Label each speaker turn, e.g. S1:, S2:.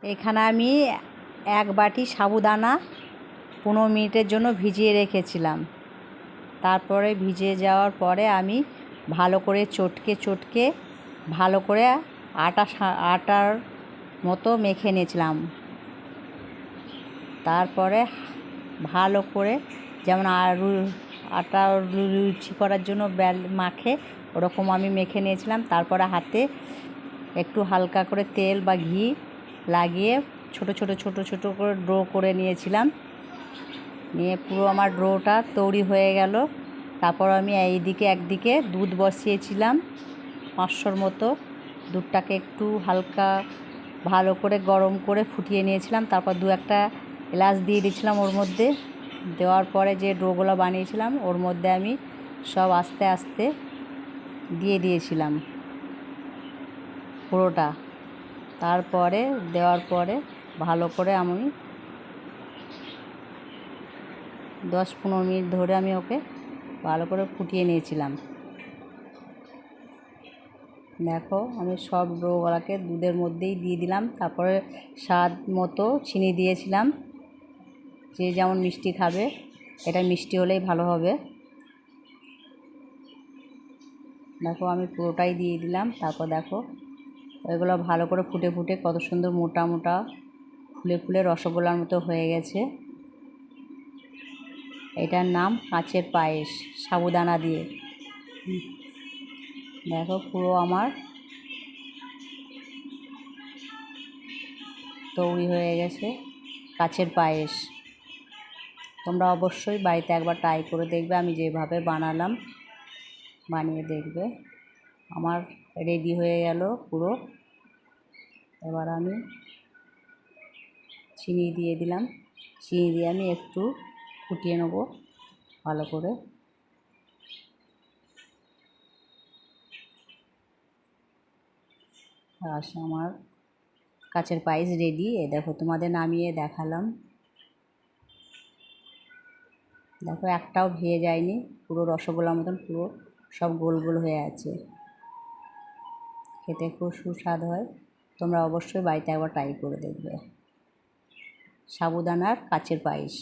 S1: এখানে আমি 1 বাটি সাবুদানা 15 মিনিটের জন্য ভিজিয়ে রেখেছিলাম। তারপরে ভিজে যাওয়ার পরে আমি ভালো করে চটকে ভালো করে আটার মতো মেখে নিয়েছিলাম। তারপরে ভালো করে যেমন আটা লুচি করার জন্য মাখে ওরকম আমি মেখে নিয়েছিলাম। তারপরে হাতে একটু হালকা করে তেল বা ঘি লাগিয়ে ছোট ছোট করে ডো করে নিয়েছিলাম। নিয়ে পুরো আমার ডোটা তৈরি হয়ে গেল। তারপর আমি একদিকে দুধ বসিয়েছিলাম 500-র মতো। দুধটাকে একটু হালকা ভালো করে গরম করে ফুটিয়ে নিয়েছিলাম। তারপর 2-একটা এলাচ দিয়ে দিয়েছিলাম ওর মধ্যে। দেওয়ার পরে যে ডোগুলো বানিয়েছিলাম ওর মধ্যে আমি সব আস্তে আস্তে দিয়ে দিয়েছিলাম পুরোটা। তারপরে দেওয়ার পরে ভালো করে আমি 10-15 মিনিট ধরে আমি ওকে ভালো করে ফুটিয়ে নিয়েছিলাম। দেখো আমি সব ডোগুলোকে দুধের মধ্যেই দিয়ে দিলাম। তারপরে স্বাদ মতো চিনি দিয়েছিলাম। যে যেমন মিষ্টি খাবে, এটা মিষ্টি হলেই ভালো হবে। দেখো আমি পুরোটাই দিয়ে দিলাম। তারপর দেখো এগুলো ভালো করে ফুটে কত সুন্দর মোটা মোটা ফুলে রসগোল্লার মতো হয়ে গেছে। এটার নাম কাঁচের পায়েস সাবুদানা দিয়ে। দেখো পুরো আমার তৈরি হয়ে গেছে কাঁচের পায়েস। তোমরা অবশ্যই বাড়িতে একবার ট্রাই করে দেখবে। আমি যেভাবে বানালাম বানিয়ে দেখবে। আমার রেডি হয়ে গেল পুরো। এবার আমি চিনি দিয়ে দিলাম। চিনি দিয়ে আমি একটু ফুটিয়ে নেব ভালো করে। আমার কাঁচের পায়েস রেডি। দেখো তোমাদের নামিয়ে দেখালাম। দেখো একটাও ভেঙে যায়নি, পুরো রসগোল্লার মতন পুরো সব গোল গোল হয়ে আছে। খেতে খুব সুস্বাদু হয়। তোমরা অবশ্যই বাড়িতে একবার ট্রাই করে দেখবে সাবুদানার কাঁচের পায়েস।